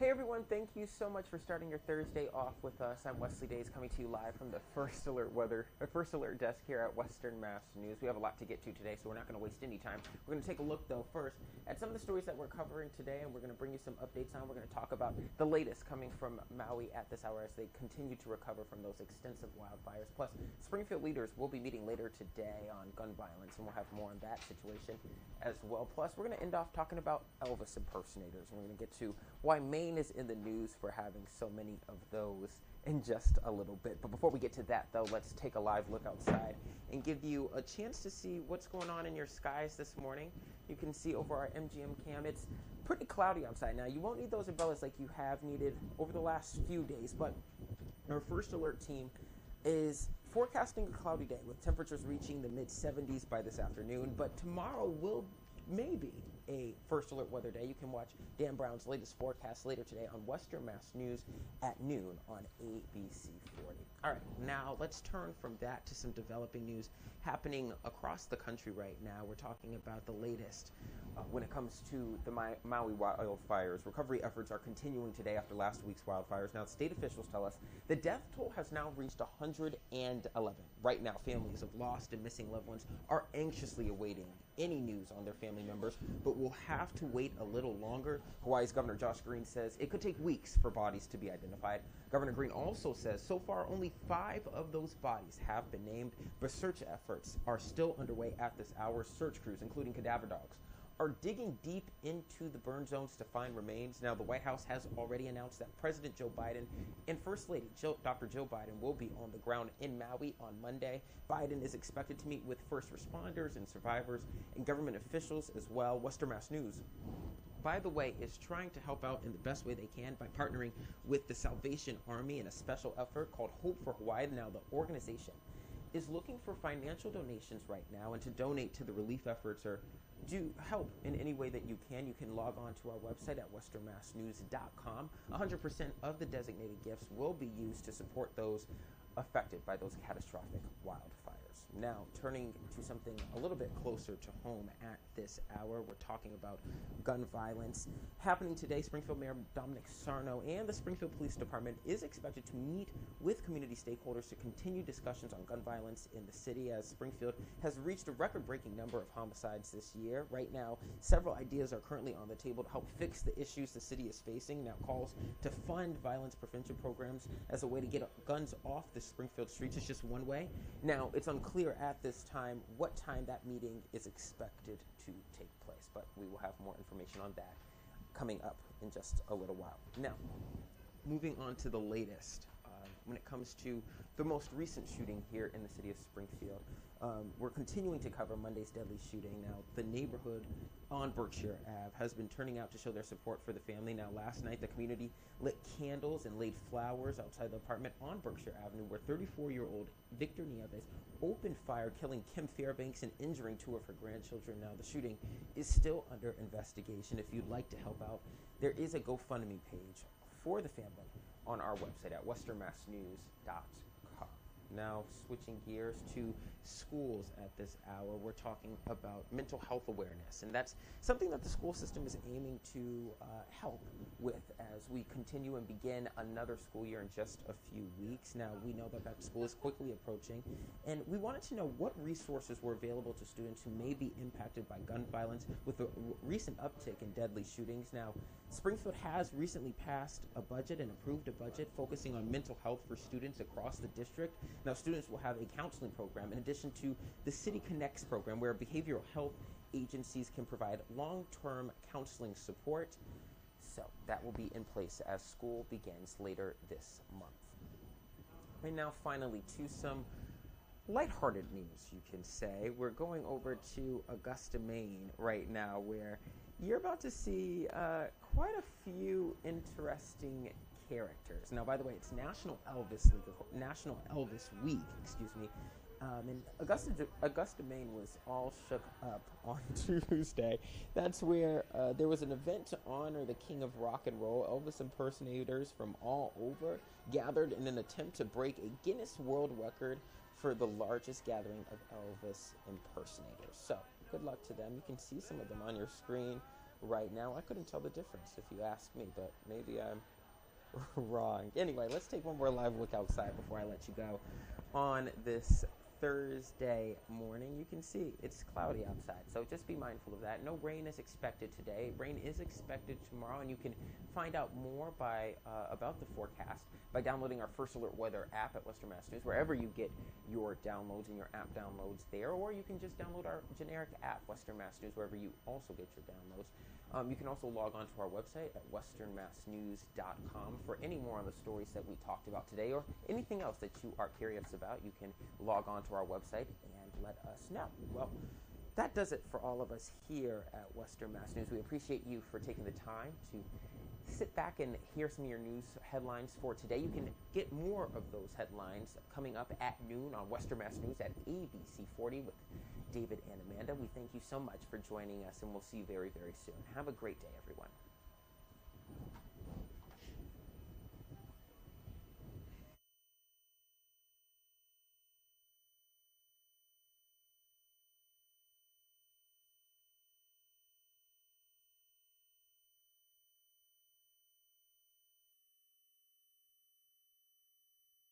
Hey everyone, thank you so much for starting your Thursday off with us. I'm Wesley Days coming to you live from the First Alert desk here at Western Mass News. We have a lot to get to today, so we're not going to waste any time. We're going to take a look though first at some of the stories that we're covering today, and we're going to bring you some updates on. We're going to talk about the latest coming from Maui at this hour as they continue to recover from those extensive wildfires. Plus, Springfield leaders will be meeting later today on gun violence, and we'll have more on that situation as well. Plus, we're going to end off talking about Elvis impersonators, and we're going to get to why Maine is in the news for having so many of those in just a little bit. But before we get to that, though, let's take a live look outside and give you a chance to see what's going on in your skies this morning. You can see over our MGM cam, it's pretty cloudy outside. Now, you won't need those umbrellas like you have needed over the last few days, but our First Alert team is forecasting a cloudy day with temperatures reaching the mid-70s by this afternoon, but tomorrow will maybe a First Alert weather day. You can watch Dan Brown's latest forecast later today on Western Mass News at noon on ABC 40. All right, now let's turn from that to some developing news happening across the country right now. We're talking about the latest when it comes to the Maui wildfires. Recovery efforts are continuing today after last week's wildfires. Now, state officials tell us the death toll has now reached 111. Right now, families of lost and missing loved ones are anxiously awaiting any news on their family members, but will have to wait a little longer. Hawaii's Governor Josh Green says it could take weeks for bodies to be identified. Governor Green also says so far only 5 of those bodies have been named, but search efforts are still underway at this hour. Search crews, including cadaver dogs, are digging deep into the burn zones to find remains. Now, the White House has already announced that President Joe Biden and First Lady Dr. Joe Biden will be on the ground in Maui on Monday. Biden is expected to meet with first responders and survivors and government officials as well. Western Mass News, by the way, is trying to help out in the best way they can by partnering with the Salvation Army in a special effort called Hope for Hawaii. Now, the organization is looking for financial donations right now, and to donate to the relief efforts or do help in any way that you can log on to our website at westernmassnews.com. 100% of the designated gifts will be used to support those affected by those catastrophic wildfires. Now, turning to something a little bit closer to home at this hour, we're talking about gun violence. Happening today, Springfield Mayor Dominic Sarno and the Springfield Police Department is expected to meet with community stakeholders to continue discussions on gun violence in the city, as Springfield has reached a record-breaking number of homicides this year. Right now, several ideas are currently on the table to help fix the issues the city is facing. Now, calls to fund violence prevention programs as a way to get guns off the Springfield streets is just one way. Now, it's unclear at this time what time that meeting is expected to take place, but we will have more information on that coming up in just a little while. Now, moving on to the latest when it comes to the most recent shooting here in the city of Springfield. We're continuing to cover Monday's deadly shooting. Now, the neighborhood on Berkshire Ave has been turning out to show their support for the family. Now, last night, the community lit candles and laid flowers outside the apartment on Berkshire Avenue where 34-year-old Victor Nieves opened fire, killing Kim Fairbanks and injuring 2 of her grandchildren. Now, the shooting is still under investigation. If you'd like to help out, there is a GoFundMe page for the family on our website at westernmassnews.com. Now, switching gears to schools at this hour, we're talking about mental health awareness, and that's something that the school system is aiming to help with as we continue and begin another school year in just a few weeks. Now, we know that back to school is quickly approaching, and we wanted to know what resources were available to students who may be impacted by gun violence with the recent uptick in deadly shootings. Now, Springfield has recently passed a budget and approved a budget focusing on mental health for students across the district. Now, students will have a counseling program in addition to the City Connects program, where behavioral health agencies can provide long-term counseling support. So that will be in place as school begins later this month. And now finally to some lighthearted news, you can say. We're going over to Augusta, Maine right now, where you're about to see quite a few interesting characters. Now, by the way, it's National Elvis Week, and Augusta, Maine was all shook up on Tuesday. That's where there was an event to honor the king of rock and roll. Elvis impersonators from all over gathered in an attempt to break a Guinness World Record for the largest gathering of Elvis impersonators. So, good luck to them. You can see some of them on your screen. right now. I couldn't tell the difference if you ask me, but maybe I'm wrong. Anyway, let's take one more live look outside before I let you go. On this Thursday morning, you can see it's cloudy outside, so just be mindful of that. No rain is expected today. Rain is expected tomorrow, and you can find out more about the forecast by downloading our First Alert Weather app at Western Mass News, wherever you get your downloads and your app downloads there, or you can just download our generic app, Western Mass News, wherever you also get your downloads. You can also log on to our website at westernmassnews.com for any more on the stories that we talked about today, or anything else that you are curious about. You can log on to our website and let us know. Well, that does it for all of us here at Western Mass News. We appreciate you for taking the time to sit back and hear some of your news headlines for today. You can get more of those headlines coming up at noon on Western Mass News at ABC 40 with David and Amanda. We thank you so much for joining us, and we'll see you very, very soon. Have a great day, everyone.